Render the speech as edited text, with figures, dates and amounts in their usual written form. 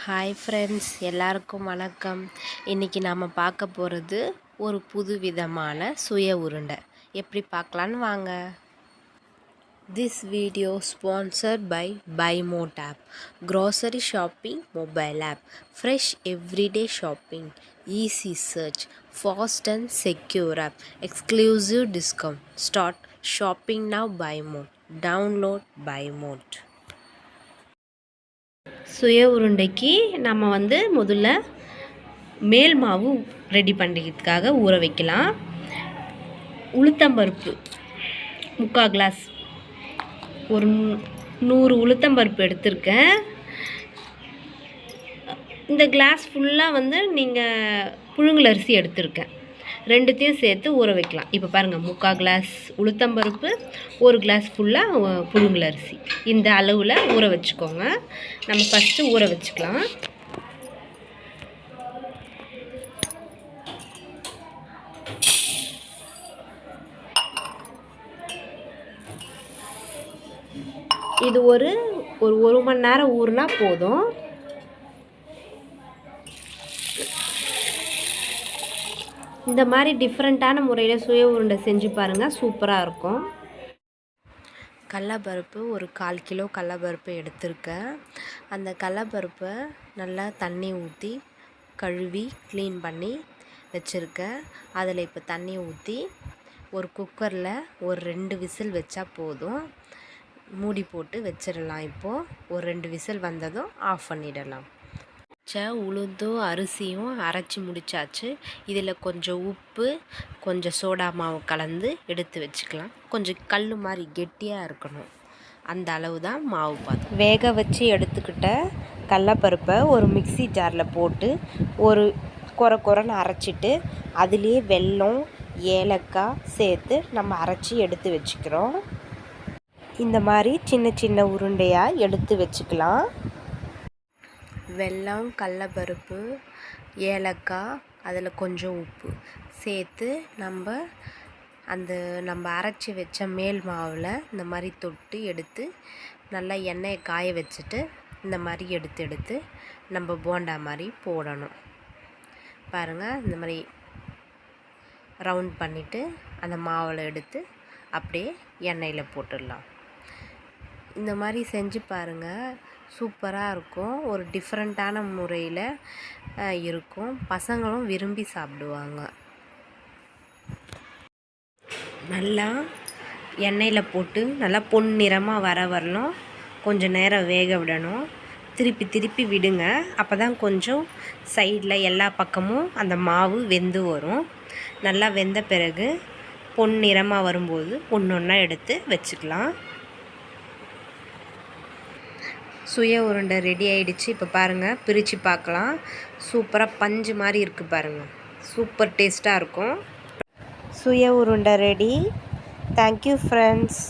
Hi friends, எல்லாருக்கும் வணக்கம். இன்றைக்கி நாம் பார்க்க போகிறது ஒரு புது விதமான சுய உருண்டை. எப்படி பார்க்கலான்னு வாங்க. திஸ் வீடியோ ஸ்பான்சர்ட் பை பைமோட் app, grocery shopping mobile app, fresh everyday shopping, easy search, fast and secure app, exclusive discount. Start shopping now. பைமோட். டவுன்லோட் பைமோட். சுய உருண்டைக்கு நம்ம முதல்ல மேல் மாவு ரெடி பண்ணுறதுக்காக ஊற வைக்கலாம். உளுத்தம்பருப்பு 3/4 கிளாஸ், ஒரு 100 உளுத்தம்பருப்பு எடுத்திருக்கேன். இந்த கிளாஸ் ஃபுல்லாக நீங்கள் புழுங்கல் அரிசி எடுத்திருக்கேன். ரெண்டுத்தையும் சேர்த்து ஊற வைக்கலாம். இப்போ பாருங்கள், 3/4 கிளாஸ் உளுத்தம்பருப்பு, 1 கிளாஸ் ஃபுல்லாக புழுங்கல் அரிசி. இந்த அளவில் ஊற வச்சுக்கோங்க. நம்ம ஃபஸ்ட்டு ஊற வச்சுக்கலாம். இது ஒரு 1 மணி நேரம் ஊறினா போதும். இந்த மாதிரி டிஃப்ரெண்ட்டான முறையில் சுய உருண்டை செஞ்சு பாருங்கள், சூப்பராக இருக்கும். கடலப்பருப்பு ஒரு 1/4 கிலோ கடலப்பருப்பு எடுத்திருக்கேன். அந்த கடலப்பருப்பை நல்லா தண்ணி ஊற்றி கழுவி க்ளீன் பண்ணி வச்சுருக்கேன். அதில் இப்போ தண்ணி ஊற்றி ஒரு குக்கரில் ஒரு 2 விசில் வச்சா போதும். மூடி போட்டு வச்சிடலாம். இப்போது ஒரு 2 விசில் வந்ததும் ஆஃப் பண்ணிடலாம். உளுந்தும் அரிசியும் அரைச்சி முடிச்சாச்சு. இதில் கொஞ்சம் உப்பு, கொஞ்சம் சோடா மாவு கலந்து எடுத்து வச்சுக்கலாம். கொஞ்சம் கல் மாதிரி கெட்டியாக இருக்கணும், அந்த அளவு தான் மாவு பார்த்து. வேக வச்சு எடுத்துக்கிட்ட கடலப்பருப்பை ஒரு மிக்ஸி ஜாரில் போட்டு ஒரு கொரன்னு அரைச்சிட்டு அதுலேயே வெல்லம், ஏலக்காய் சேர்த்து நம்ம அரைச்சி எடுத்து வச்சுக்கிறோம். இந்த மாதிரி சின்ன சின்ன உருண்டையாக எடுத்து வச்சுக்கலாம். வெல்லம், கடலப்பருப்பு, ஏலக்காய், அதில் கொஞ்சம் உப்பு சேர்த்து நம்ம அரைச்சி வச்ச மேல் மாவில் இந்த மாதிரி தொட்டு எடுத்து நல்லா எண்ணெயை காய வச்சுட்டு இந்த மாதிரி எடுத்து நம்ம போண்டா மாதிரி போடணும். பாருங்கள், இந்த மாதிரி ரவுண்ட் பண்ணிவிட்டு அந்த மாவில் எடுத்து அப்படியே எண்ணெயில் போட்டுடலாம். இந்த மாதிரி செஞ்சு பாருங்கள், சூப்பராக இருக்கும். ஒரு டிஃப்ரெண்ட்டான முறையில் இருக்கும். பசங்களும் விரும்பி சாப்பிடுவாங்க. நல்லா எண்ணெயில் போட்டு நல்லா பொன்னிறமாக வரணும். கொஞ்சம் நேரம் வேக விடணும். திருப்பி விடுங்க. அப்போ தான் கொஞ்சம் சைடில் எல்லா பக்கமும் அந்த மாவு வெந்து வரும். நல்லா வெந்த பிறகு பொன்னிறமாக வரும்போது ஒன்றா எடுத்து வச்சுக்கலாம். சுய உருண்டை ரெடி ஆகிடுச்சு. இப்போ பாருங்கள், பிரித்து பார்க்கலாம். சூப்பராக பஞ்சு மாதிரி இருக்குது பாருங்கள். சூப்பர் டேஸ்ட்டாக இருக்கும். சுய உருண்டை ரெடி. Thank you friends.